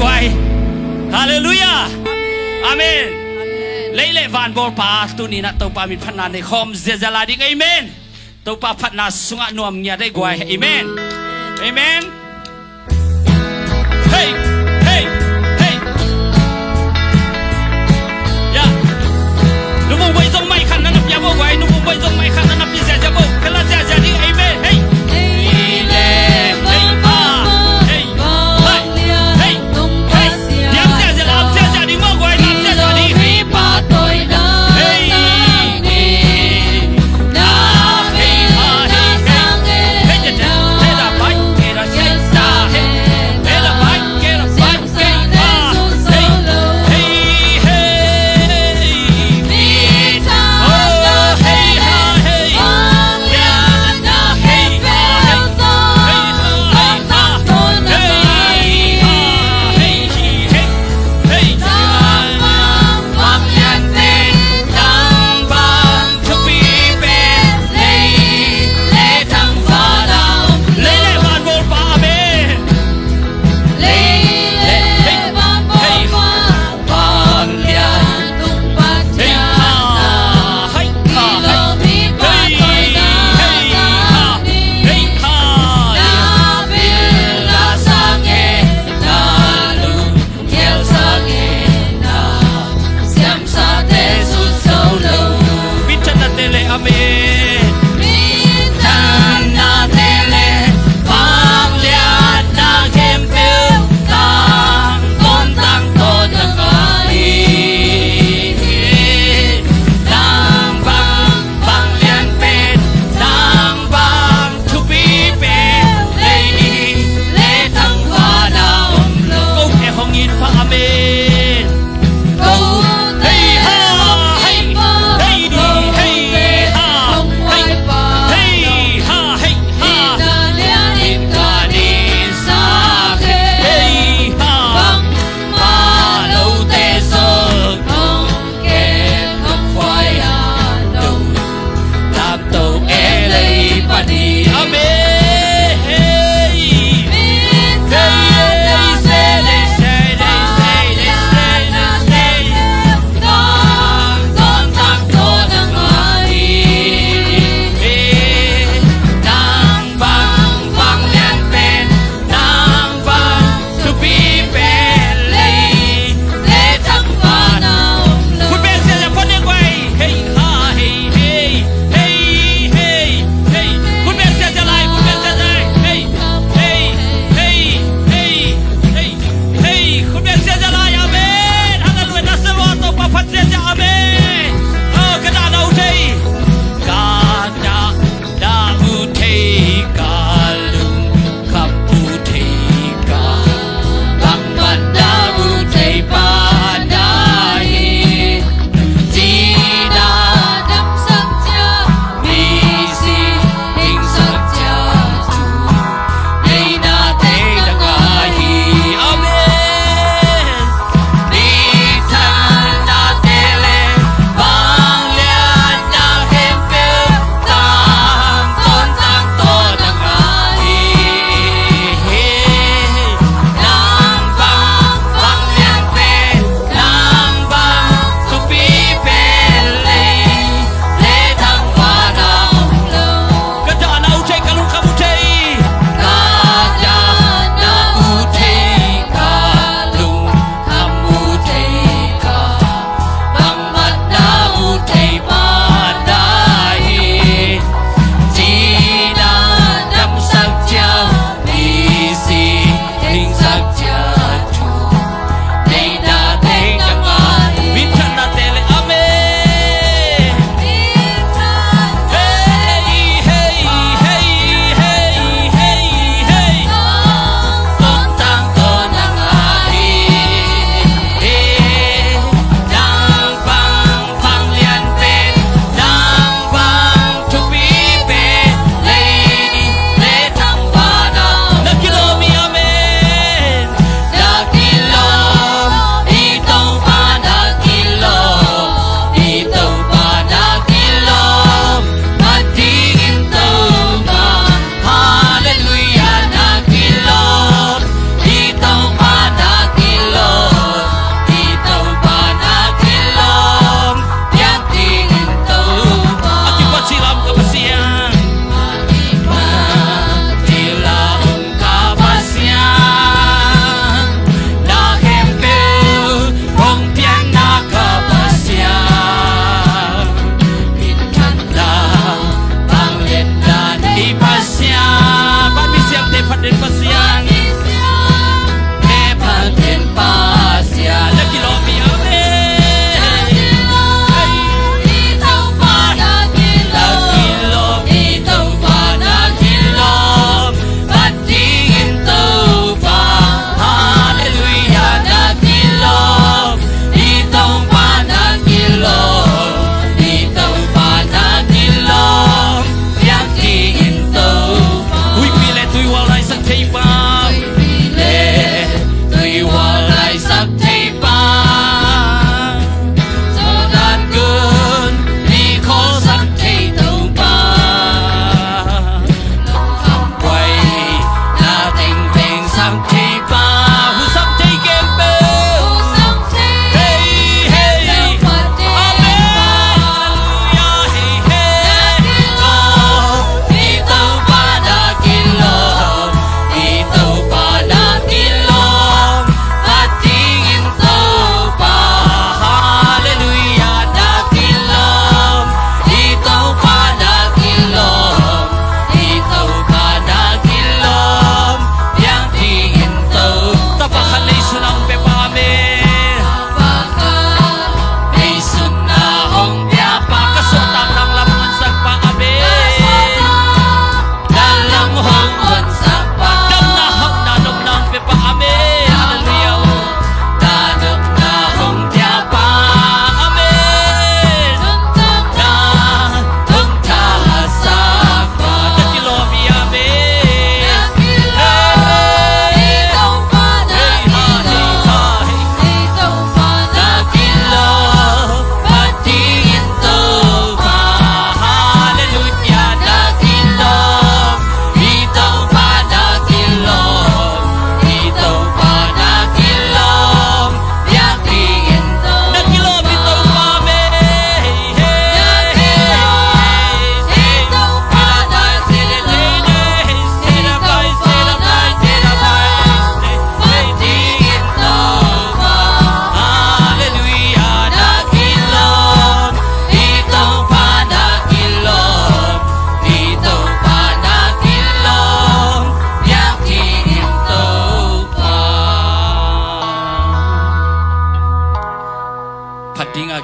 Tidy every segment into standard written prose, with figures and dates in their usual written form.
กวยฮาเลลูยาอาเมนเลวันบอลปาตุนีนะตัวปามิพันนาในคอมเซซาลาดิกอาเมนตัวปาพันนาสุงะนวมเงียได้กวยอาเมนอาเมนเฮ้ยเฮ้ยเฮ้ยยาลูกบุ้งไปส่งไม่ขันนั่นนับยาบุ้งไว้ลูกบุ้งไปส่งไม่ขันนั่นนับพิเศษจะบุ้งกะลาเซซาดิอาเมนเฮ้ย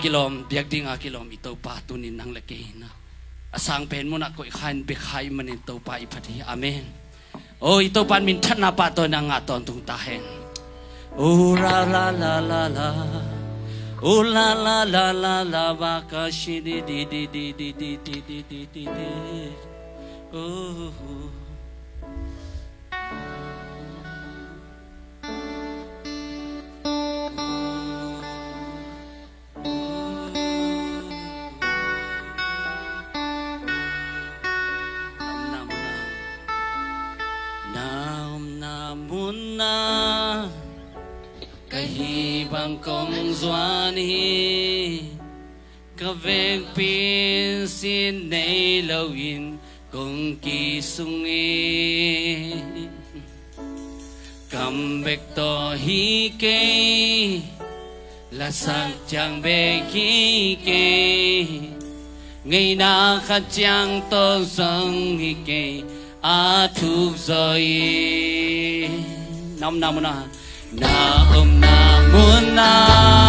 kilom biak ding kilom ito pa tunin nang laki na asang pen mo na ko ikhain bekhay man ito pa ipati amen o ito pan min chan na pa to nang aton tung tahen o la la la la la o la la la la la baka shi di di di di di di di di di di di oh na kahibang kong zwani kavek pin sin nay lawin kong kisungi kambek to hike lasak chang bek hike ngay na khatyang to sang hike a thuk rồi năm năm na na na mun na